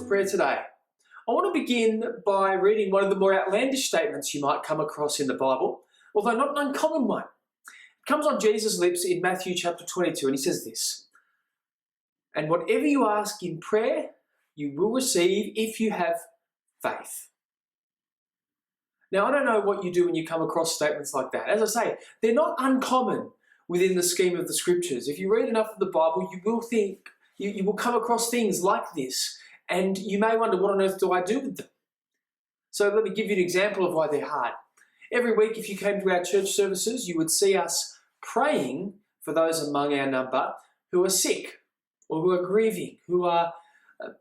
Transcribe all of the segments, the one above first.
Prayer today. I want to begin by reading one of the more outlandish statements you might come across in the Bible, although not an uncommon one. It comes on Jesus' lips in Matthew chapter 22, and he says this, "And whatever you ask in prayer, you will receive if you have faith." Now, I don't know what you do when you come across statements like that. As I say, they're not uncommon within the scheme of the Scriptures. If you read enough of the Bible, you will come across things like this, and you may wonder, what on earth do I do with them? So let me give you an example of why they're hard. Every week, if you came to our church services, you would see us praying for those among our number who are sick or who are grieving, who are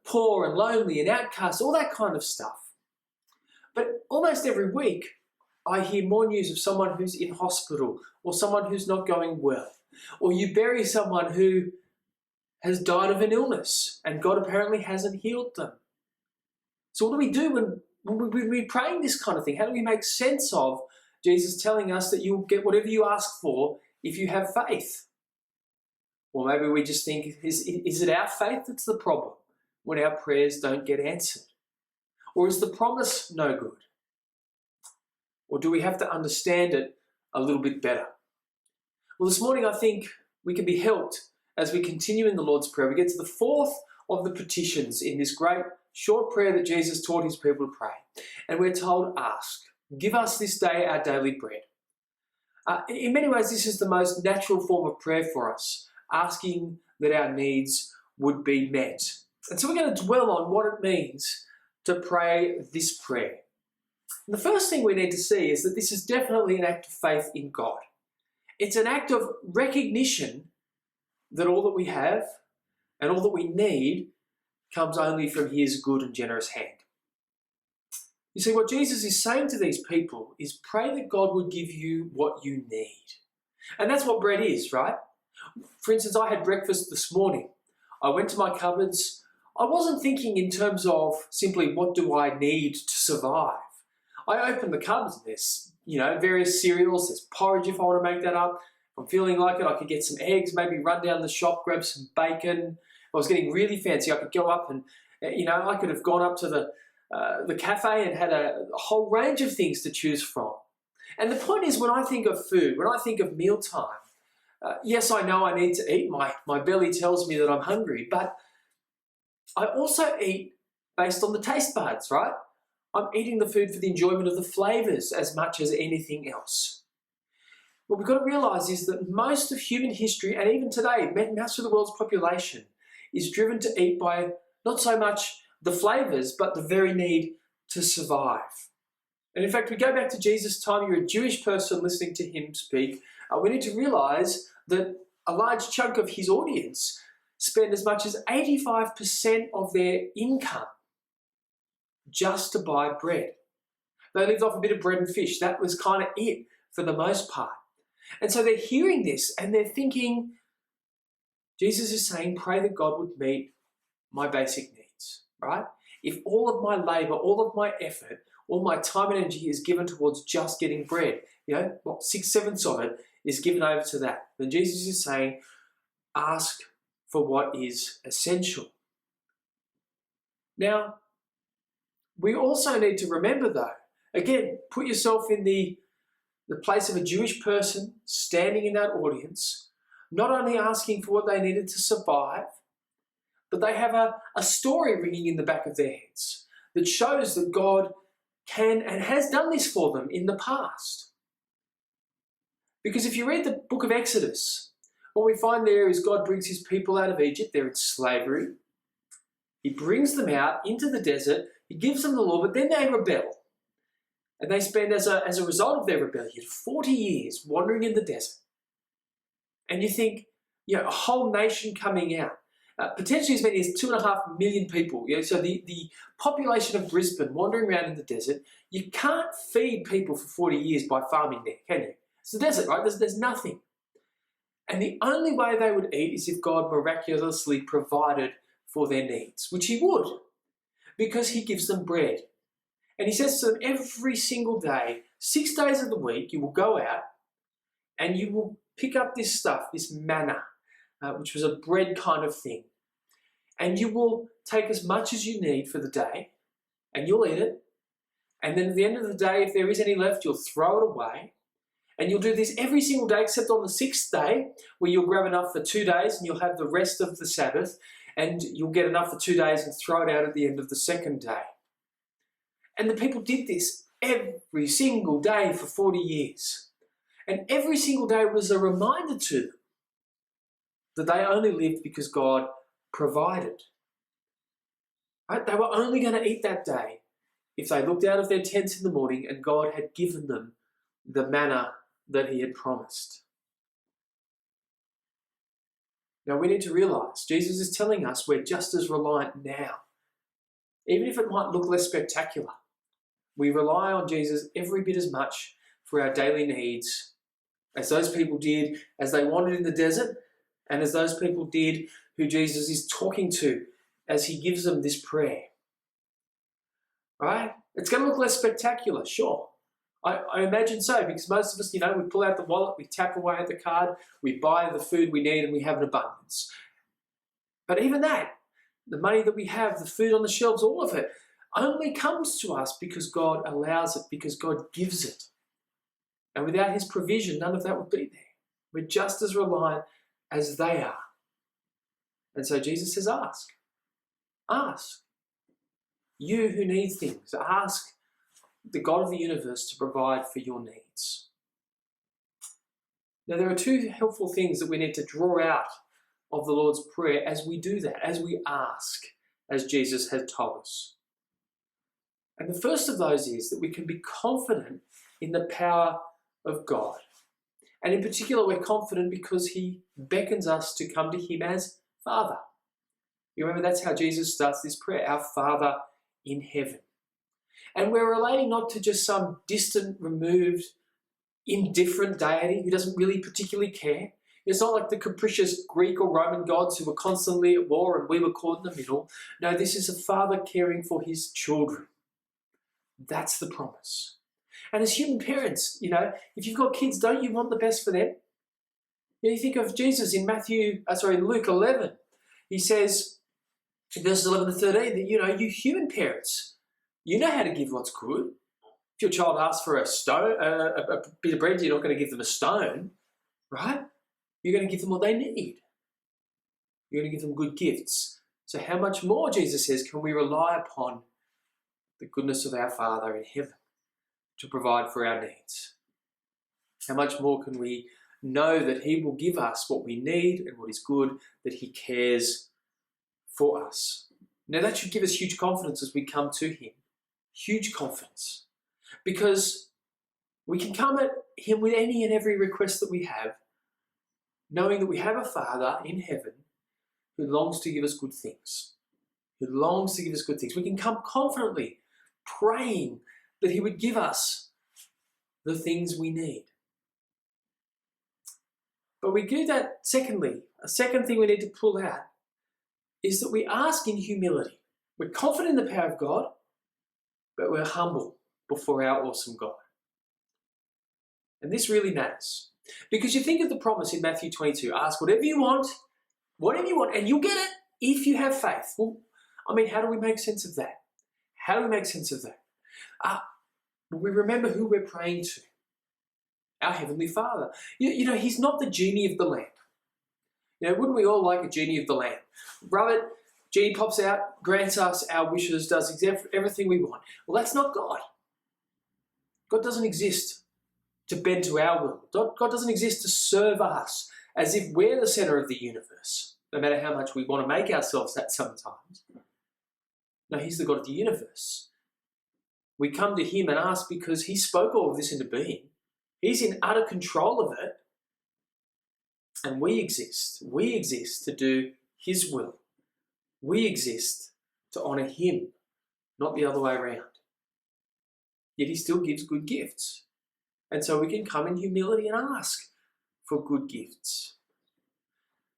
poor and lonely and outcast, all that kind of stuff. But almost every week, I hear more news of someone who's in hospital or someone who's not going well, or you bury someone who has died of an illness and God apparently hasn't healed them. So what do we do when we're praying this kind of thing? How do we make sense of Jesus telling us that you'll get whatever you ask for if you have faith? Or maybe we just think, is it our faith that's the problem when our prayers don't get answered? Or is the promise no good? Or do we have to understand it a little bit better? Well, this morning I think we can be helped as we continue in the Lord's Prayer. We get to the fourth of the petitions in this great short prayer that Jesus taught his people to pray. And we're told, ask, give us this day our daily bread. In many ways, this is the most natural form of prayer for us, asking that our needs would be met. And so we're going to dwell on what it means to pray this prayer. And the first thing we need to see is that this is definitely an act of faith in God. It's an act of recognition that all that we have and all that we need comes only from his good and generous hand. You see, what Jesus is saying to these people is pray that God would give you what you need. And that's what bread is, right? For instance, I had breakfast this morning. I went to my cupboards. I wasn't thinking in terms of simply what do I need to survive. I opened the cupboards and there's, various cereals. There's porridge if I want to make that up. If I'm feeling like it, I could get some eggs, maybe run down the shop, grab some bacon. If I was getting really fancy, I could go up and, I could have gone up to the cafe and had a whole range of things to choose from. And the point is, when I think of food, when I think of mealtime, yes, I know I need to eat. My belly tells me that I'm hungry, but I also eat based on the taste buds, right? I'm eating the food for the enjoyment of the flavours as much as anything else. What we've got to realise is that most of human history, and even today, most of the world's population, is driven to eat by not so much the flavours, but the very need to survive. And in fact, we go back to Jesus' time, you're a Jewish person listening to him speak, we need to realise that a large chunk of his audience spend as much as 85% of their income just to buy bread. They lived off a bit of bread and fish. That was kind of it for the most part. And so they're hearing this and they're thinking, Jesus is saying, pray that God would meet my basic needs, right? If all of my labour, all of my effort, all my time and energy is given towards just getting bread, 6/7 of it is given over to that, then Jesus is saying, ask for what is essential. Now, we also need to remember though, again, put yourself in the place of a Jewish person standing in that audience, not only asking for what they needed to survive, but they have a story ringing in the back of their heads that shows that God can and has done this for them in the past. Because if you read the book of Exodus, what we find there is God brings his people out of Egypt. They're in slavery. He brings them out into the desert. He gives them the law, but then they rebel. And they spend, as a result of their rebellion, 40 years wandering in the desert. And you think, a whole nation coming out, potentially as many as 2.5 million people. So the population of Brisbane wandering around in the desert, you can't feed people for 40 years by farming there, can you? It's the desert, right? There's nothing. And the only way they would eat is if God miraculously provided for their needs, which he would, because he gives them bread. And he says to them, every single day, 6 days of the week, you will go out and you will pick up this stuff, this manna, which was a bread kind of thing. and you will take as much as you need for the day, and you'll eat it. And then at the end of the day, if there is any left, you'll throw it away. And you'll do this every single day except on the sixth day, where you'll grab enough for 2 days and you'll have the rest of the Sabbath, and you'll get enough for 2 days and throw it out at the end of the second day. And the people did this every single day for 40 years. And every single day was a reminder to them that they only lived because God provided. Right? They were only going to eat that day if they looked out of their tents in the morning and God had given them the manna that he had promised. Now we need to realize Jesus is telling us we're just as reliant now. Even if it might look less spectacular, we rely on Jesus every bit as much for our daily needs as those people did as they wandered in the desert, and as those people did who Jesus is talking to as he gives them this prayer. Right? It's going to look less spectacular, sure. I imagine so, because most of us, we pull out the wallet, we tap away at the card, we buy the food we need, and we have an abundance. But even that, the money that we have, the food on the shelves, all of it, only comes to us because God allows it, because God gives it. And without his provision, none of that would be there. We're just as reliant as they are. And so Jesus says, ask. Ask. You who need things, ask the God of the universe to provide for your needs. Now, there are two helpful things that we need to draw out of the Lord's Prayer as we do that, as we ask, as Jesus has told us. And the first of those is that we can be confident in the power of God. And in particular, we're confident because he beckons us to come to him as Father. You remember that's how Jesus starts this prayer, our Father in heaven. And we're relating not to just some distant, removed, indifferent deity who doesn't really particularly care. It's not like the capricious Greek or Roman gods who were constantly at war and we were caught in the middle. No, this is a father caring for his children. That's the promise. And as human parents, if you've got kids, don't you want the best for them? You think of Jesus in Luke 11. He says, in verses 11 to 13, that, you human parents, you know how to give what's good. If your child asks for a bit of bread, you're not going to give them a stone, right? You're going to give them what they need. You're going to give them good gifts. So how much more, Jesus says, can we rely upon the goodness of our Father in heaven to provide for our needs? How much more can we know that he will give us what we need and what is good, that he cares for us? Now that should give us huge confidence as we come to him. Huge confidence. Because we can come at him with any and every request that we have, knowing that we have a Father in heaven who longs to give us good things. Who longs to give us good things. We can come confidently praying that he would give us the things we need. But we do that secondly. A second thing we need to pull out is that we ask in humility. We're confident in the power of God, but we're humble before our awesome God. And this really matters. Because you think of the promise in Matthew 22, ask whatever you want, and you'll get it if you have faith. Well, how do we make sense of that? How do we make sense of that? We remember who we're praying to. Our Heavenly Father. He's not the genie of the lamp. Wouldn't we all like a genie of the lamp? Rub it, genie pops out, grants us our wishes, does everything we want. Well, that's not God. God doesn't exist to bend to our will. God doesn't exist to serve us as if we're the center of the universe, no matter how much we want to make ourselves that sometimes. No, he's the God of the universe. We come to him and ask because he spoke all of this into being. He's in utter control of it. And we exist. We exist to do his will. We exist to honour him, not the other way around. Yet he still gives good gifts. And so we can come in humility and ask for good gifts.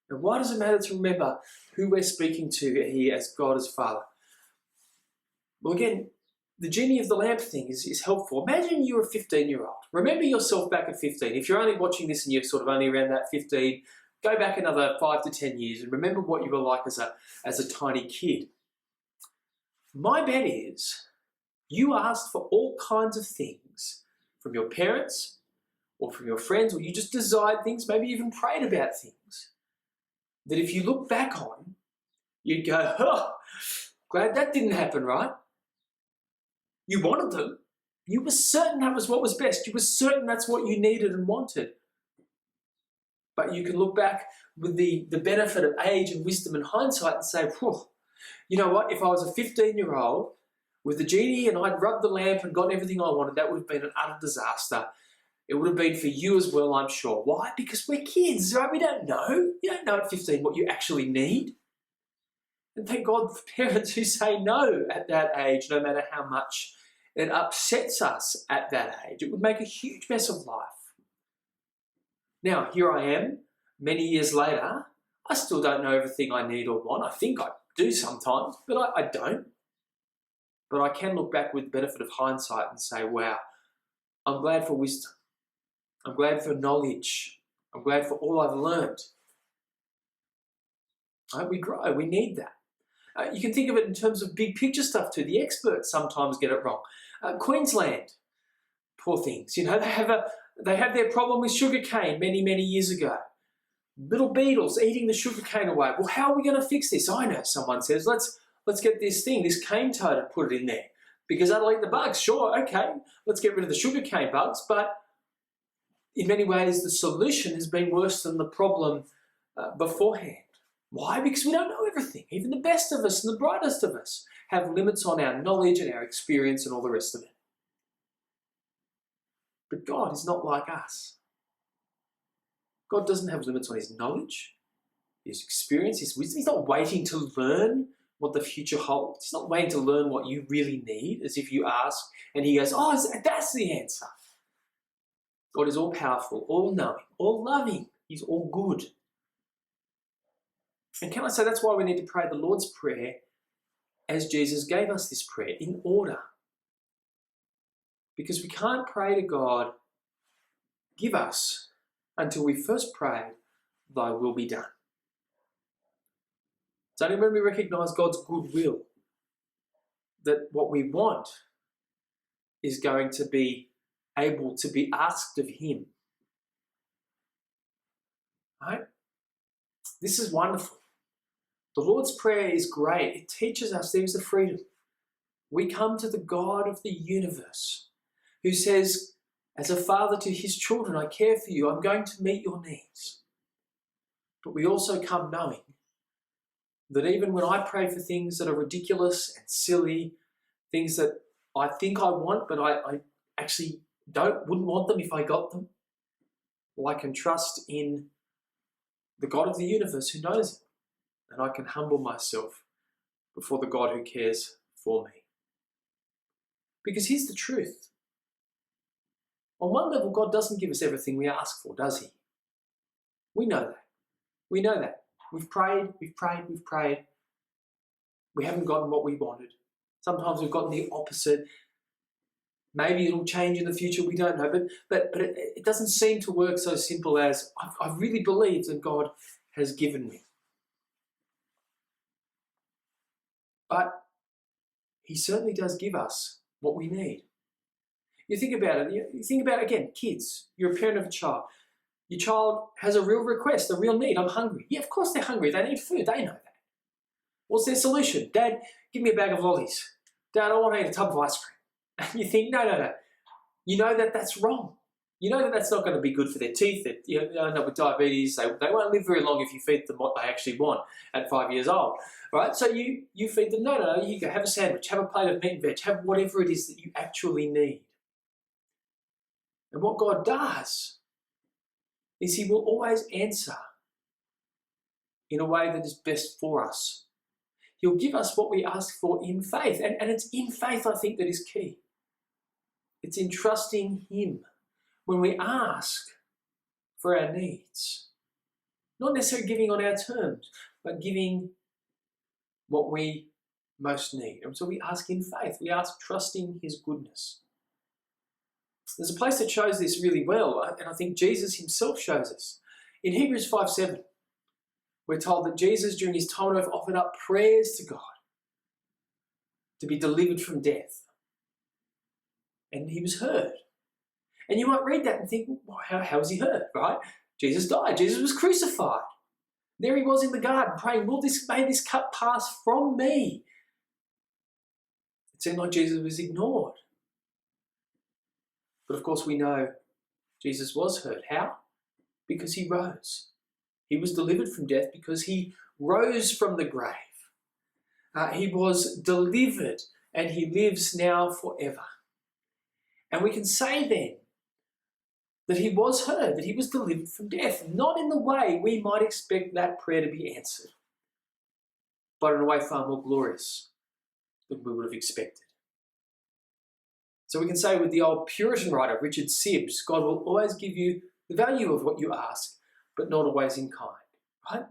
And why does it matter to remember who we're speaking to here as God as Father? Well, again, the genie of the lamp thing is helpful. Imagine you're a 15-year-old. Remember yourself back at 15. If you're only watching this and you're sort of only around that 15, Go back another 5 to 10 years and remember what you were like as a tiny kid. My bet is you asked for all kinds of things from your parents or from your friends, or you just desired things, maybe even prayed about things, that if you look back on, you'd go, oh, glad that didn't happen, right? You wanted them. You were certain that was what was best. You were certain that's what you needed and wanted. But you can look back with the benefit of age and wisdom and hindsight and say, you know what, if I was a 15-year-old with the genie and I'd rubbed the lamp and gotten everything I wanted, that would have been an utter disaster. It would have been for you as well, I'm sure. Why? Because we're kids, right? We don't know. You don't know at 15 what you actually need. And thank God for parents who say no at that age, no matter how much it upsets us at that age. It would make a huge mess of life. Now, here I am, many years later. I still don't know everything I need or want. I think I do sometimes, but I don't. But I can look back with the benefit of hindsight and say, wow, I'm glad for wisdom. I'm glad for knowledge. I'm glad for all I've learned. We grow, we need that. You can think of it in terms of big picture stuff too. The experts sometimes get it wrong. Queensland, poor things. You know, they have their problem with sugarcane many, many years ago. Little beetles eating the sugarcane away. Well, how are we going to fix this? I know, someone says, let's get this cane toad and put it in there because that'll eat the bugs. Sure, okay, let's get rid of the sugarcane bugs. But in many ways, the solution has been worse than the problem beforehand. Why? Because we don't know everything. Even the best of us and the brightest of us have limits on our knowledge and our experience and all the rest of it. But God is not like us. God doesn't have limits on his knowledge, his experience, his wisdom. He's not waiting to learn what the future holds. He's not waiting to learn what you really need, as if you ask and he goes, oh, that's the answer. God is all powerful, all knowing, all loving. He's all good. And can I say that's why we need to pray the Lord's Prayer as Jesus gave us this prayer, in order. Because we can't pray to God, give us, until we first prayed, thy will be done. It's only when we recognise God's goodwill that what we want is going to be able to be asked of him. Right? This is wonderful. The Lord's Prayer is great. It teaches us there is a freedom. We come to the God of the universe who says, as a father to his children, I care for you. I'm going to meet your needs. But we also come knowing that even when I pray for things that are ridiculous and silly, things that I think I want, but I actually wouldn't want them if I got them, well, I can trust in the God of the universe who knows it. And I can humble myself before the God who cares for me. Because here's the truth. On one level, God doesn't give us everything we ask for, does he? We know that. We know that. We've prayed. We haven't gotten what we wanted. Sometimes we've gotten the opposite. Maybe it'll change in the future, we don't know. But it doesn't seem to work so simple as, I really believe that God has given me. But he certainly does give us what we need. You think about it. You think about, again, kids. You're a parent of a child. Your child has a real request, a real need. I'm hungry. Yeah, of course they're hungry. They need food. They know that. What's their solution? Dad, give me a bag of lollies. Dad, I want to eat a tub of ice cream. And you think, no. You know that that's wrong. You know that that's not going to be good for their teeth. That, you know, with diabetes, they won't live very long if you feed them what they actually want at 5 years old, right? So you feed them, no, you go have a sandwich, have a plate of meat and veg, have whatever it is that you actually need. And what God does is he will always answer in a way that is best for us. He'll give us what we ask for in faith. And it's in faith, I think, that is key. It's in trusting him when we ask for our needs. Not necessarily giving on our terms, but giving what we most need. And so we ask in faith. We ask trusting his goodness. There's a place that shows this really well, and I think Jesus himself shows us. In Hebrews 5:7, we're told that Jesus, during his time on earth, offered up prayers to God to be delivered from death. And he was heard. And you might read that and think, well, how was he heard, right? Jesus died. Jesus was crucified. There he was in the garden praying, may this cup pass from me. It seemed like Jesus was ignored. But of course we know Jesus was heard. How? Because he rose. He was delivered from death because he rose from the grave. He was delivered and he lives now forever. And we can say then that he was heard, that he was delivered from death, not in the way we might expect that prayer to be answered, but in a way far more glorious than we would have expected. So we can say with the old Puritan writer, Richard Sibbes, God will always give you the value of what you ask, but not always in kind, right?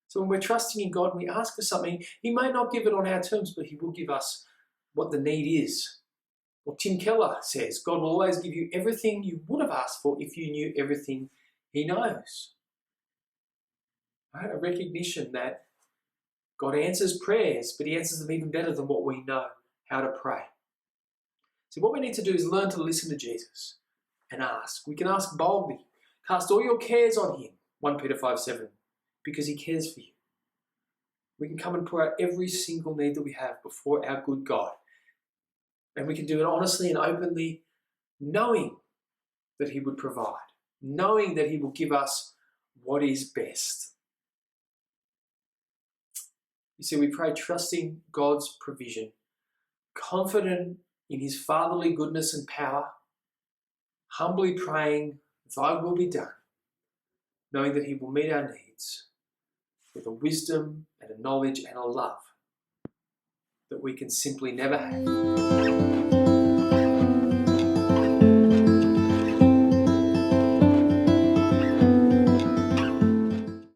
So when we're trusting in God and we ask for something, he may not give it on our terms, but he will give us what the need is. Well, Tim Keller says, God will always give you everything you would have asked for if you knew everything he knows. Right? A recognition that God answers prayers, but he answers them even better than what we know how to pray. So what we need to do is learn to listen to Jesus and ask. We can ask boldly. Cast all your cares on him, 1 Peter 5:7, because he cares for you. We can come and pour out every single need that we have before our good God. And we can do it honestly and openly, knowing that he would provide, knowing that he will give us what is best. You see, we pray trusting God's provision, confident in his fatherly goodness and power, humbly praying, thy will be done, knowing that he will meet our needs with a wisdom and a knowledge and a love that we can simply never have.